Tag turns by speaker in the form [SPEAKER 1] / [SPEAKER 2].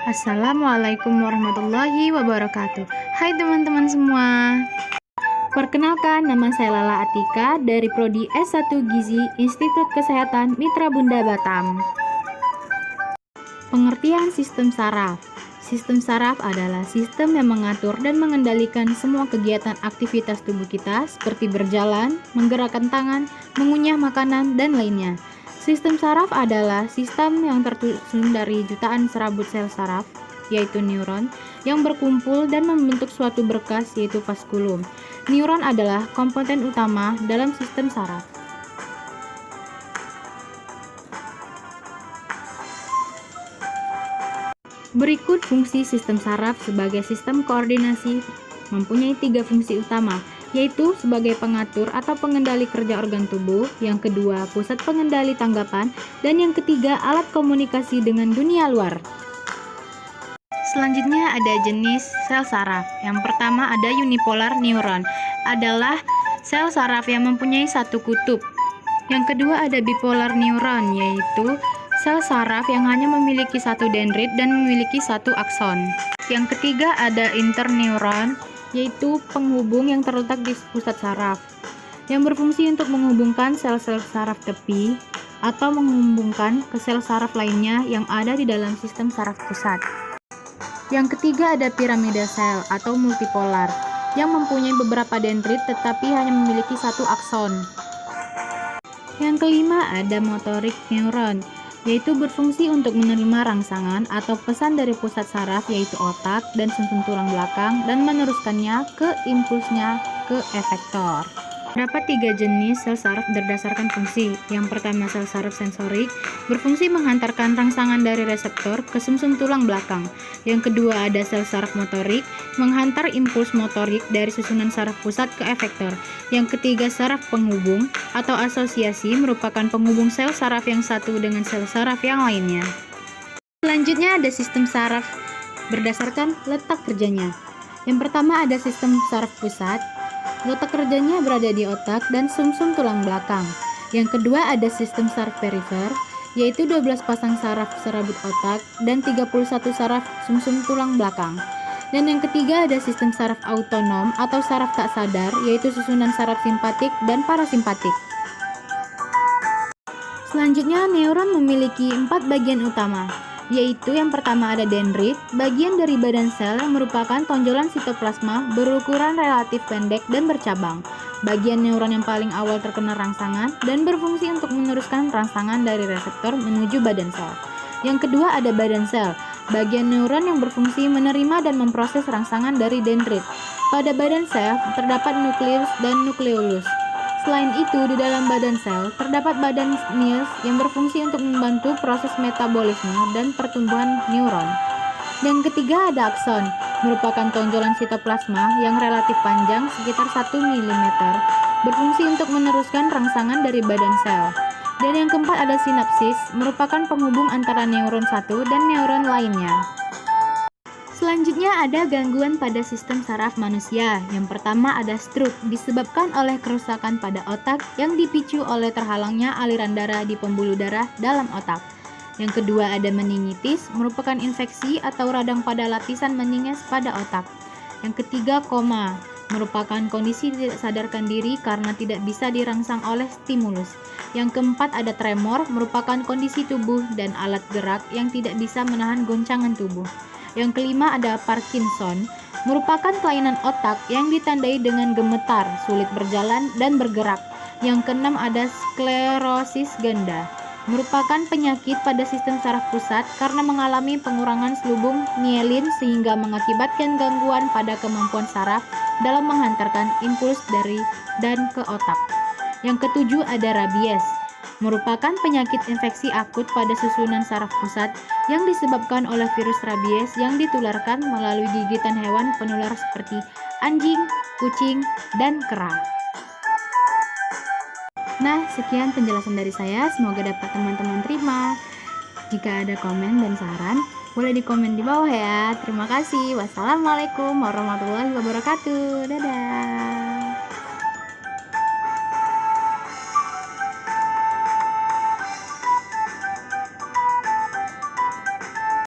[SPEAKER 1] Assalamualaikum warahmatullahi wabarakatuh. Hai teman-teman semua. Perkenalkan, nama saya Lala Atika dari Prodi S1 Gizi Institut Kesehatan Mitra Bunda Batam. Pengertian sistem saraf. Sistem saraf adalah sistem yang mengatur dan mengendalikan semua kegiatan aktivitas tubuh kita seperti berjalan, menggerakkan tangan, mengunyah makanan, dan lainnya. Sistem saraf adalah sistem yang tersusun dari jutaan serabut sel saraf, yaitu neuron, yang berkumpul dan membentuk suatu berkas, yaitu vaskulum. Neuron adalah komponen utama dalam sistem saraf. Berikut fungsi sistem saraf sebagai sistem koordinasi mempunyai 3 fungsi utama, yaitu sebagai pengatur atau pengendali kerja organ tubuh, yang kedua pusat pengendali tanggapan, dan yang ketiga alat komunikasi dengan dunia luar. Selanjutnya ada jenis sel saraf. Yang pertama ada unipolar neuron, adalah sel saraf yang mempunyai satu kutub. Yang kedua ada bipolar neuron, yaitu sel saraf yang hanya memiliki satu dendrit dan memiliki satu akson. Yang ketiga ada interneuron, yaitu penghubung yang terletak di pusat saraf, yang berfungsi untuk menghubungkan sel-sel saraf tepi atau menghubungkan ke sel saraf lainnya yang ada di dalam sistem saraf pusat. Yang ketiga ada piramida sel atau multipolar, yang mempunyai beberapa dendrit tetapi hanya memiliki satu akson. Yang kelima ada motorik neuron, yaitu berfungsi untuk menerima rangsangan atau pesan dari pusat saraf, yaitu otak dan sumsum tulang belakang, dan meneruskannya ke impulsnya ke efektor. Terdapat 3 jenis sel saraf berdasarkan fungsi. Yang pertama sel saraf sensorik, berfungsi menghantarkan rangsangan dari reseptor ke sumsum tulang belakang. Yang kedua ada sel saraf motorik, menghantar impuls motorik dari susunan saraf pusat ke efektor. Yang ketiga saraf penghubung atau asosiasi, merupakan penghubung sel saraf yang satu dengan sel saraf yang lainnya. Selanjutnya ada sistem saraf berdasarkan letak kerjanya. Yang pertama ada sistem saraf pusat. Letak kerjanya berada di otak dan sumsum tulang belakang. Yang kedua ada sistem saraf perifer, yaitu 12 pasang saraf serabut otak dan 31 saraf sumsum tulang belakang. Dan yang ketiga ada sistem saraf autonom atau saraf tak sadar, yaitu susunan saraf simpatik dan parasimpatik. Selanjutnya neuron memiliki 4 bagian utama, yaitu yang pertama ada dendrit, bagian dari badan sel yang merupakan tonjolan sitoplasma berukuran relatif pendek dan bercabang. Bagian neuron yang paling awal terkena rangsangan dan berfungsi untuk meneruskan rangsangan dari reseptor menuju badan sel. Yang kedua ada badan sel, bagian neuron yang berfungsi menerima dan memproses rangsangan dari dendrit. Pada badan sel terdapat nukleus dan nukleolus. Selain itu, di dalam badan sel terdapat badan niels yang berfungsi untuk membantu proses metabolisme dan pertumbuhan neuron. Yang ketiga ada akson, merupakan tonjolan sitoplasma yang relatif panjang sekitar 1 mm, berfungsi untuk meneruskan rangsangan dari badan sel. Dan yang keempat ada sinapsis, merupakan penghubung antara neuron satu dan neuron lainnya. Selanjutnya ada gangguan pada sistem saraf manusia. Yang pertama ada stroke, disebabkan oleh kerusakan pada otak yang dipicu oleh terhalangnya aliran darah di pembuluh darah dalam otak. Yang kedua ada meningitis, merupakan infeksi atau radang pada lapisan meninges pada otak. Yang ketiga koma, merupakan kondisi tidak sadarkan diri karena tidak bisa dirangsang oleh stimulus. Yang keempat ada tremor, merupakan kondisi tubuh dan alat gerak yang tidak bisa menahan goncangan tubuh. Yang kelima ada Parkinson, merupakan kelainan otak yang ditandai dengan gemetar, sulit berjalan dan bergerak. Yang keenam ada sklerosis ganda, merupakan penyakit pada sistem saraf pusat karena mengalami pengurangan selubung mielin sehingga mengakibatkan gangguan pada kemampuan saraf dalam menghantarkan impuls dari dan ke otak. Yang ketujuh ada rabies, merupakan penyakit infeksi akut pada susunan saraf pusat yang disebabkan oleh virus rabies yang ditularkan melalui gigitan hewan penular seperti anjing, kucing, dan kera. Nah, sekian penjelasan dari saya, semoga dapat teman-teman terima. Jika ada komen dan saran, boleh di komen di bawah ya. Terima kasih. Wassalamualaikum warahmatullahi wabarakatuh. Dadah.